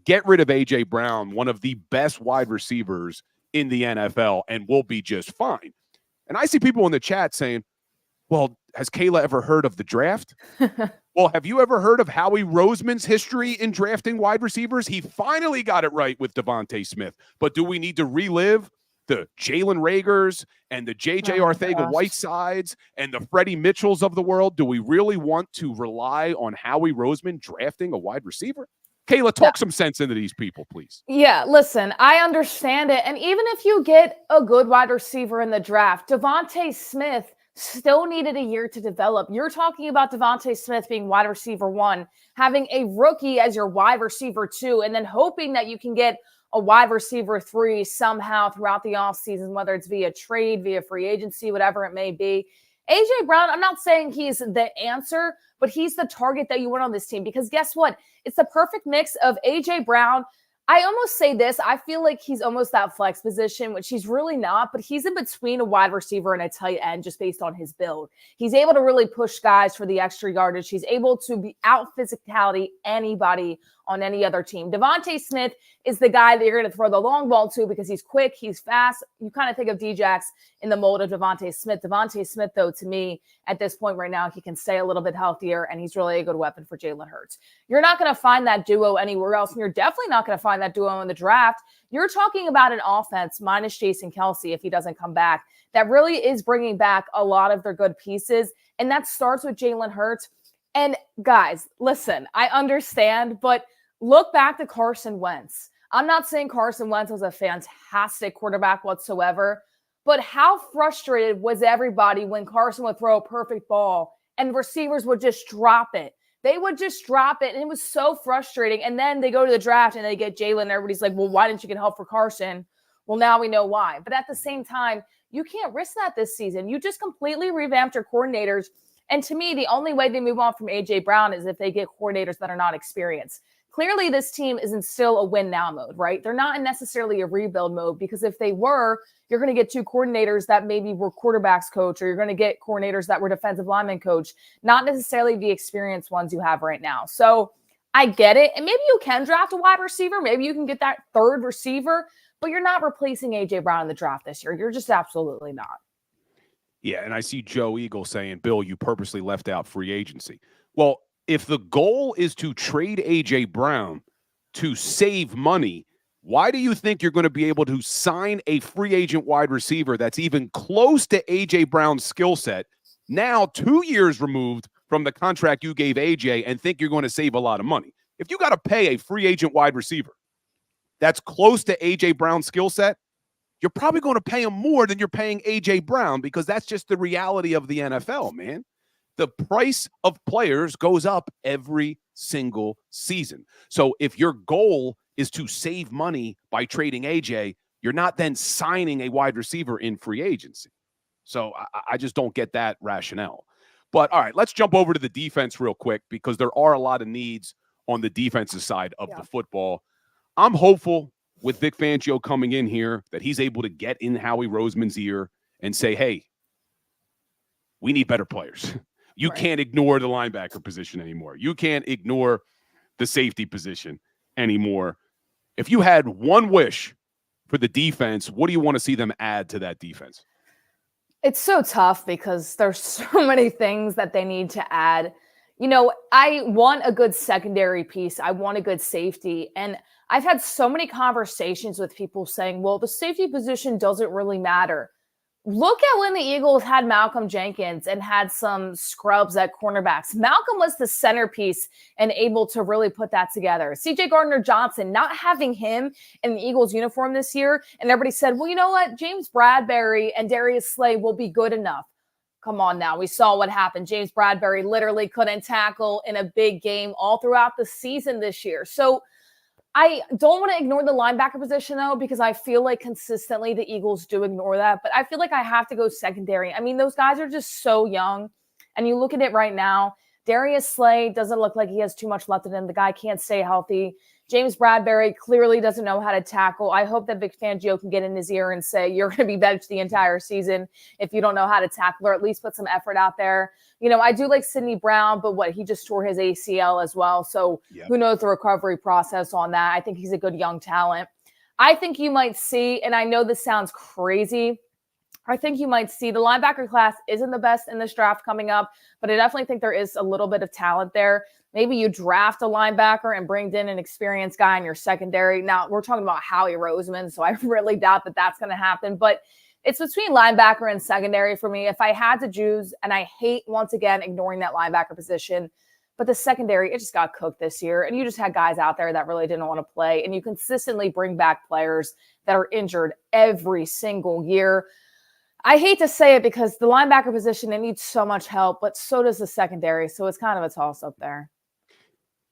Get rid of AJ Brown, one of the best wide receivers in the NFL, and we'll be just fine. And I see people in the chat saying, well, has Kayla ever heard of the draft? Well, have you ever heard of Howie Roseman's history in drafting wide receivers? He finally got it right with Devontae Smith. But do we need to relive the Jalen Ragers and the J.J. Arcega-Whitesides and the Freddie Mitchells of the world? Do we really want to rely on Howie Roseman drafting a wide receiver? Kayla, talk some sense into these people, please. Yeah, listen, I understand it. And even if you get a good wide receiver in the draft, Devontae Smith still needed a year to develop. You're talking about Devontae Smith being wide receiver one, having a rookie as your wide receiver two, and then hoping that you can get a wide receiver three somehow throughout the offseason, whether it's via trade, via free agency, whatever it may be. A.J. Brown, I'm not saying he's the answer, but he's the target that you want on this team, because guess what? It's the perfect mix of A.J. Brown. I almost say this, I feel like he's almost that flex position, which he's really not, but he's in between a wide receiver and a tight end just based on his build. He's able to really push guys for the extra yardage. He's able to be out physicality anybody on any other team. Devontae Smith is the guy that you're going to throw the long ball to because he's quick, he's fast. You kind of think of Djax in the mold of Devontae Smith. Devontae Smith, though, to me, at this point right now, he can stay a little bit healthier, and he's really a good weapon for Jalen Hurts. You're not going to find that duo anywhere else, and you're definitely not going to find that duo in the draft. You're talking about an offense minus Jason Kelce, if he doesn't come back, that really is bringing back a lot of their good pieces, and that starts with Jalen Hurts. And guys, listen, I understand, but look back to Carson Wentz. I'm not saying Carson Wentz was a fantastic quarterback whatsoever, but how frustrated was everybody when Carson would throw a perfect ball and receivers would just drop it? They would just drop it, and it was so frustrating. And then they go to the draft and they get Jalen, and everybody's like, well, why didn't you get help for Carson? Well, now we know why. But at the same time, you can't risk that this season. You just completely revamped your coordinators. And to me, the only way they move on from A.J. Brown is if they get coordinators that are not experienced. Clearly, this team isn't still a win-now mode, right? They're not in necessarily a rebuild mode, because if they were, you're going to get two coordinators that maybe were quarterbacks coach, or you're going to get coordinators that were defensive lineman coach, not necessarily the experienced ones you have right now. So I get it. And maybe you can draft a wide receiver. Maybe you can get that third receiver, but you're not replacing A.J. Brown in the draft this year. You're just absolutely not. Yeah, and I see Joe Eagle saying, Bill, you purposely left out free agency. Well, if the goal is to trade A.J. Brown to save money, why do you think you're going to be able to sign a free agent wide receiver that's even close to A.J. Brown's skill set, now 2 years removed from the contract you gave A.J., and think you're going to save a lot of money? If you got to pay a free agent wide receiver that's close to A.J. Brown's skill set, you're probably going to pay him more than you're paying A.J. Brown, because that's just the reality of the NFL, man. The price of players goes up every single season. So if your goal is to save money by trading A.J., you're not then signing a wide receiver in free agency. So I just don't get that rationale. But all right, let's jump over to the defense real quick, because there are a lot of needs on the defensive side of the football. I'm hopeful with Vic Fangio coming in here that he's able to get in Howie Roseman's ear and say, hey, we need better players. You can't ignore the linebacker position anymore. You can't ignore the safety position anymore. If you had one wish for the defense, what do you want to see them add to that defense? It's so tough because there's so many things that they need to add. You know, I want a good secondary piece. I want a good safety. And I've had so many conversations with people saying, well, the safety position doesn't really matter. Look at when the Eagles had Malcolm Jenkins and had some scrubs at cornerbacks. Malcolm was the centerpiece and able to really put that together. C.J. Gardner-Johnson, not having him in the Eagles uniform this year, and everybody said, well, you know what? James Bradbury and Darius Slay will be good enough. Come on now. We saw what happened. James Bradbury literally couldn't tackle in a big game all throughout the season this year. So I don't want to ignore the linebacker position, though, because I feel like consistently the Eagles do ignore that. But I feel like I have to go secondary. I mean, those guys are just so young. And you look at it right now, Darius Slay doesn't look like he has too much left in him. The guy can't stay healthy. James Bradbury clearly doesn't know how to tackle. I hope that Vic Fangio can get in his ear and say, you're going to be benched the entire season if you don't know how to tackle, or at least put some effort out there. You know, I do like Sidney Brown, but he just tore his ACL as well. So who knows the recovery process on that. I think he's a good young talent. I think you might see, and I know this sounds crazy, I think you might see the linebacker class isn't the best in this draft coming up, but I definitely think there is a little bit of talent there. Maybe you draft a linebacker and bring in an experienced guy in your secondary. Now, we're talking about Howie Roseman, so I really doubt that that's going to happen. But it's between linebacker and secondary for me. If I had to choose, and I hate, once again, ignoring that linebacker position, but the secondary, it just got cooked this year. And you just had guys out there that really didn't want to play. And you consistently bring back players that are injured every single year. I hate to say it because the linebacker position, it needs so much help, but so does the secondary. So it's kind of a toss-up there.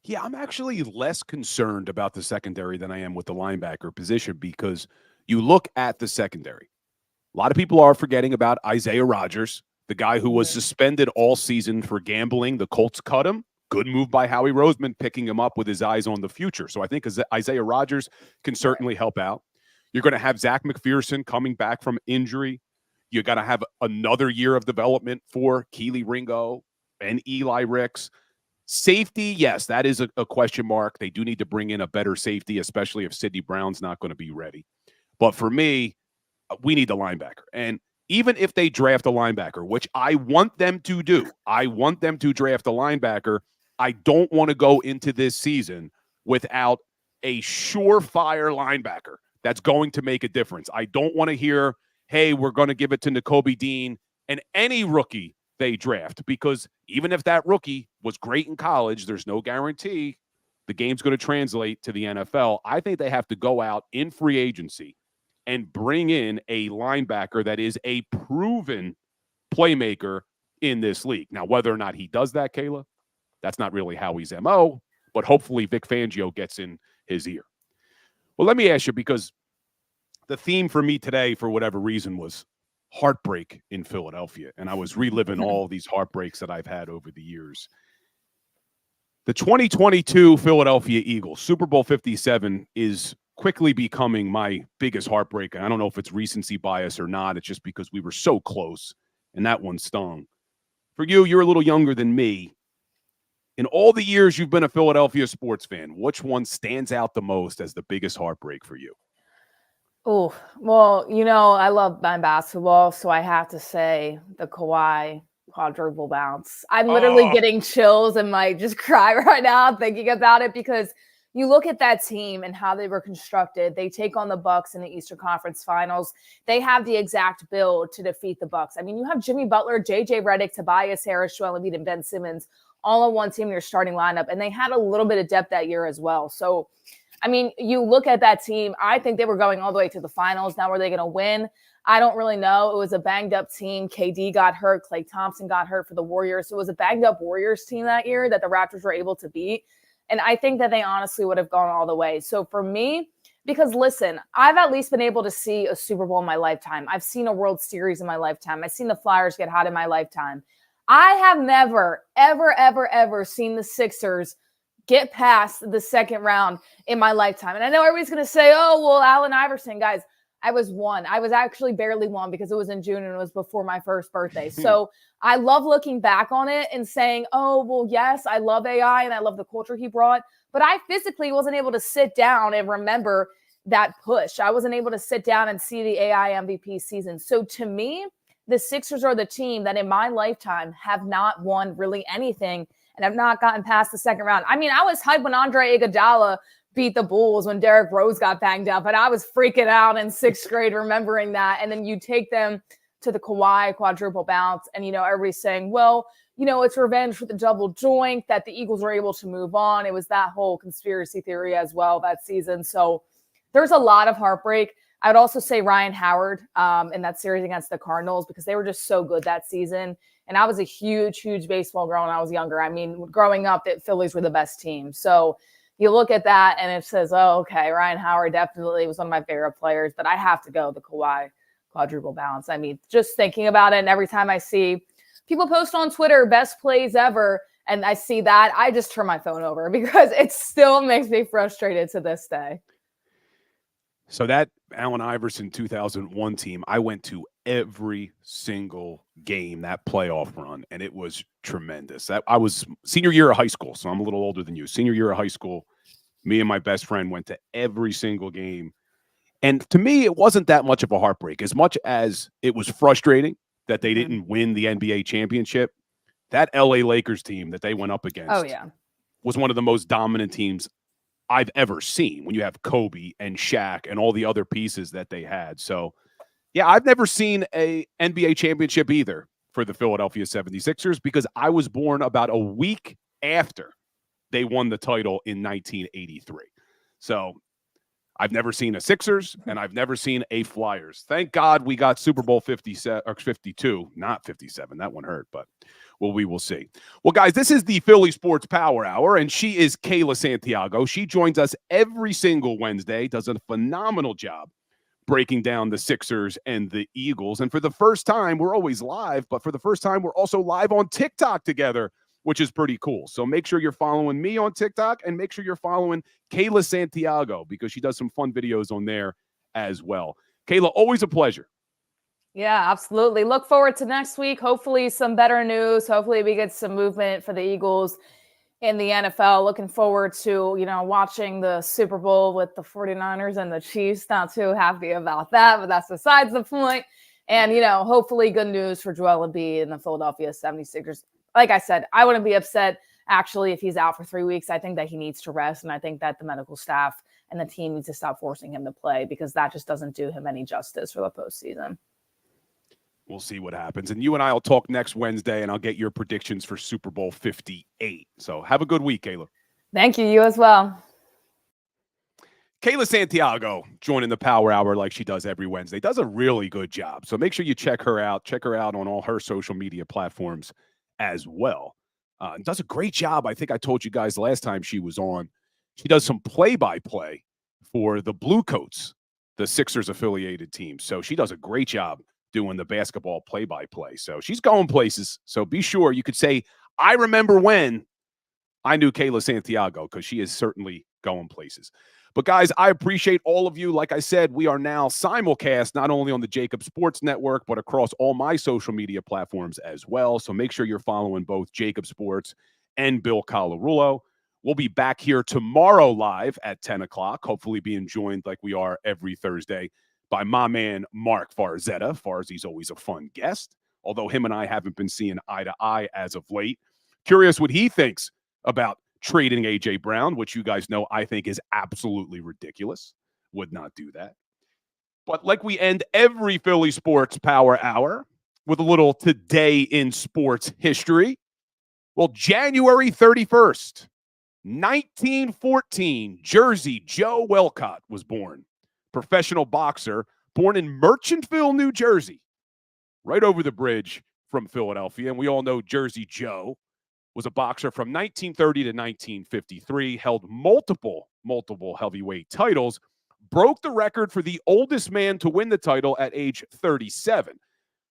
Yeah, I'm actually less concerned about the secondary than I am with the linebacker position, because you look at the secondary. A lot of people are forgetting about Isaiah Rodgers, the guy who was suspended all season for gambling. The Colts cut him. Good move by Howie Roseman, picking him up with his eyes on the future. So I think Isaiah Rodgers can certainly help out. You're going to have Zach McPherson coming back from injury. You're going to have another year of development for Keely Ringo and Eli Ricks. Safety, yes, that is a question mark. They do need to bring in a better safety, especially if Sidney Brown's not going to be ready. But for me, we need the linebacker. And even if they draft a linebacker, which I want them to do, I want them to draft a linebacker, I don't want to go into this season without a surefire linebacker that's going to make a difference. I don't want to hear, hey, we're going to give it to Nakobe Dean and any rookie they draft, because even if that rookie was great in college, there's no guarantee the game's going to translate to the NFL. I think they have to go out in free agency and bring in a linebacker that is a proven playmaker in this league. Now, whether or not he does that, Kayla, that's not really Howie's MO, but hopefully Vic Fangio gets in his ear. Well, let me ask you, because the theme for me today, for whatever reason, was heartbreak in Philadelphia. And I was reliving all these heartbreaks that I've had over the years. The 2022 Philadelphia Eagles, Super Bowl 57, is quickly becoming my biggest heartbreak. I don't know if it's recency bias or not. It's just because we were so close, and that one stung. For you, you're a little younger than me. In all the years you've been a Philadelphia sports fan, which one stands out the most as the biggest heartbreak for you? Oh, well, I love my basketball, so I have to say the Kawhi quadruple bounce. I'm literally getting chills and might just cry right now thinking about it, because you look at that team and how they were constructed. They take on the Bucks in the Eastern Conference Finals. They have the exact build to defeat the Bucks. I mean, you have Jimmy Butler, JJ Redick, Tobias Harris, Joel Embiid, and Ben Simmons all on one team in your starting lineup, and they had a little bit of depth that year as well. So, I mean, you look at that team, I think they were going all the way to the finals. Now, were they going to win? I don't really know. It was a banged-up team. KD got hurt. Klay Thompson got hurt for the Warriors. So it was a banged-up Warriors team that year that the Raptors were able to beat. And I think that they honestly would have gone all the way. So for me, because listen, I've at least been able to see a Super Bowl in my lifetime. I've seen a World Series in my lifetime. I've seen the Flyers get hot in my lifetime. I have never, ever, ever, ever seen the Sixers get past the second round in my lifetime. And I know everybody's going to say, oh, well, Allen Iverson, guys, I was one. I was actually barely one because it was in June and it was before my first birthday. So I love looking back on it and saying, oh, well, yes, I love AI and I love the culture he brought, but I physically wasn't able to sit down and remember that push. I wasn't able to sit down and see the AI MVP season. So to me, the Sixers are the team that in my lifetime have not won really anything and have not gotten past the second round. I mean, I was hyped when Andre Iguodala beat the Bulls when Derrick Rose got banged up, and I was freaking out in sixth grade remembering that. And then you take them to the Kawhi quadruple bounce, and, everybody's saying, well, it's revenge for the double joint that the Eagles were able to move on. It was that whole conspiracy theory as well that season. So there's a lot of heartbreak. I would also say Ryan Howard in that series against the Cardinals, because they were just so good that season. And I was a huge, huge baseball girl when I was younger. I mean, growing up, the Phillies were the best team. So you look at that and it says, oh, okay, Ryan Howard definitely was one of my favorite players, but I have to go the Kawhi quadruple bounce. I mean, just thinking about it, and every time I see people post on Twitter, best plays ever, and I see that, I just turn my phone over because it still makes me frustrated to this day. So that Allen Iverson 2001 team, I went to every single game, that playoff run, and it was tremendous. I was senior year of high school, so I'm a little older than you. Senior year of high school, me and my best friend went to every single game. And to me, it wasn't that much of a heartbreak. As much as it was frustrating that they didn't win the NBA championship, that LA Lakers team that they went up against was one of the most dominant teams I've ever seen, when you have Kobe and Shaq and all the other pieces that they had. So, yeah, I've never seen a NBA championship either for the Philadelphia 76ers, because I was born about a week after they won the title in 1983. So I've never seen a Sixers and I've never seen a Flyers. Thank God we got Super Bowl 57 or 52, not 57. That one hurt, but well, we will see. Well, guys, this is the Philly Sports Power Hour, and she is Kayla Santiago. She joins us every single Wednesday, does a phenomenal job breaking down the Sixers and the Eagles. And for the first time, we're always live, but for the first time, we're also live on TikTok together, which is pretty cool. So make sure you're following me on TikTok, and make sure you're following Kayla Santiago, because she does some fun videos on there as well. Kayla, always a pleasure. Yeah, absolutely. Look forward to next week. Hopefully some better news. Hopefully we get some movement for the Eagles in the NFL. Looking forward to, watching the Super Bowl with the 49ers and the Chiefs. Not too happy about that, but that's besides the point. And, hopefully good news for Joel Embiid and the Philadelphia 76ers. Like I said, I wouldn't be upset actually if he's out for 3 weeks. I think that he needs to rest. And I think that the medical staff and the team needs to stop forcing him to play, because that just doesn't do him any justice for the postseason. We'll see what happens. And you and I will talk next Wednesday, and I'll get your predictions for Super Bowl 58. So have a good week, Kayla. Thank you. You as well. Kayla Santiago joining the Power Hour like she does every Wednesday. Does a really good job. So make sure you check her out. Check her out on all her social media platforms as well. Does a great job. I think I told you guys last time she was on. She does some play-by-play for the Blue Coats, the Sixers affiliated team. So she does a great job doing the basketball play-by-play. So she's going places. So be sure you could say, I remember when I knew Kayla Santiago, because she is certainly going places. But guys, I appreciate all of you. Like I said, we are now simulcast not only on the JAKIB Sports Network, but across all my social media platforms as well. So make sure you're following both JAKIB Sports and Bill Colarulo. We'll be back here tomorrow live at 10 o'clock, hopefully being joined like we are every Thursday by my man, Mark Farzetta. Farzy's always a fun guest, although him and I haven't been seeing eye to eye as of late. Curious what he thinks about trading A.J. Brown, which you guys know I think is absolutely ridiculous. Would not do that. But like we end every Philly Sports Power Hour with a little today in sports history. Well, January 31st, 1914, Jersey Joe Welcott was born. Professional boxer, born in Merchantville, New Jersey, right over the bridge from Philadelphia. And we all know Jersey Joe was a boxer from 1930 to 1953, held multiple heavyweight titles, broke the record for the oldest man to win the title at age 37.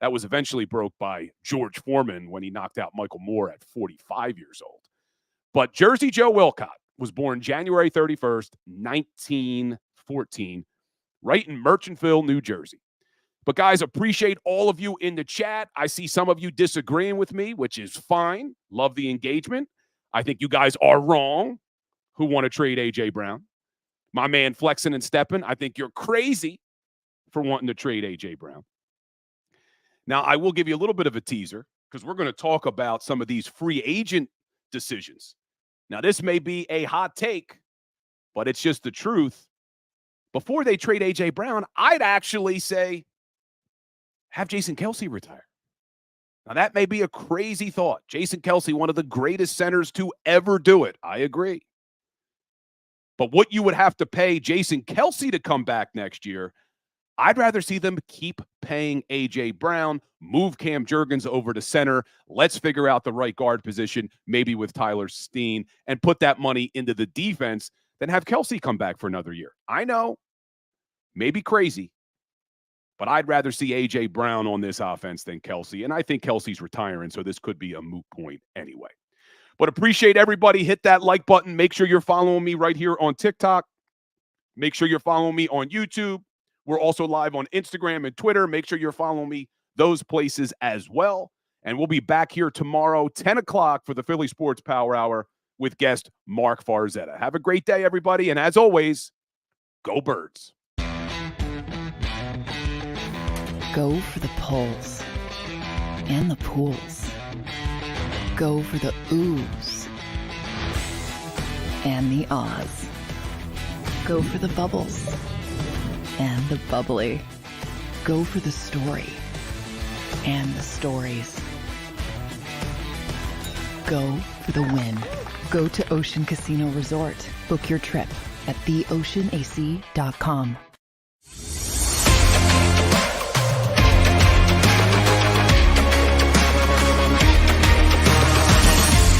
That was eventually broke by George Foreman when he knocked out Michael Moore at 45 years old. But Jersey Joe Welcott was born January 31st, 1914, right in Merchantville, New Jersey. But guys, appreciate all of you in the chat. I see some of you disagreeing with me, which is fine. Love the engagement. I think you guys are wrong who want to trade A.J. Brown. My man Flexing and Steppin', I think you're crazy for wanting to trade A.J. Brown. Now, I will give you a little bit of a teaser because we're going to talk about some of these free agent decisions. Now, this may be a hot take, but it's just the truth. Before they trade A.J. Brown, I'd actually say have Jason Kelce retire. Now, that may be a crazy thought. Jason Kelce, one of the greatest centers to ever do it. I agree. But what you would have to pay Jason Kelce to come back next year, I'd rather see them keep paying A.J. Brown, move Cam Jurgens over to center. Let's figure out the right guard position, maybe with Tyler Steen, and put that money into the defense than have Kelce come back for another year. I know, maybe crazy, but I'd rather see A.J. Brown on this offense than Kelce, and I think Kelce's retiring, so this could be a moot point anyway. But appreciate everybody. Hit that like button. Make sure you're following me right here on TikTok. Make sure you're following me on YouTube. We're also live on Instagram and Twitter. Make sure you're following me those places as well. And we'll be back here tomorrow, 10 o'clock for the Philly Sports Power Hour with guest Mark Farzetta. Have a great day, everybody. And as always, go Birds. Go for the pulls and the pools. Go for the oohs and the ahs. Go for the bubbles and the bubbly. Go for the story and the stories. Go for the win. Go to Ocean Casino Resort. Book your trip at theoceanac.com.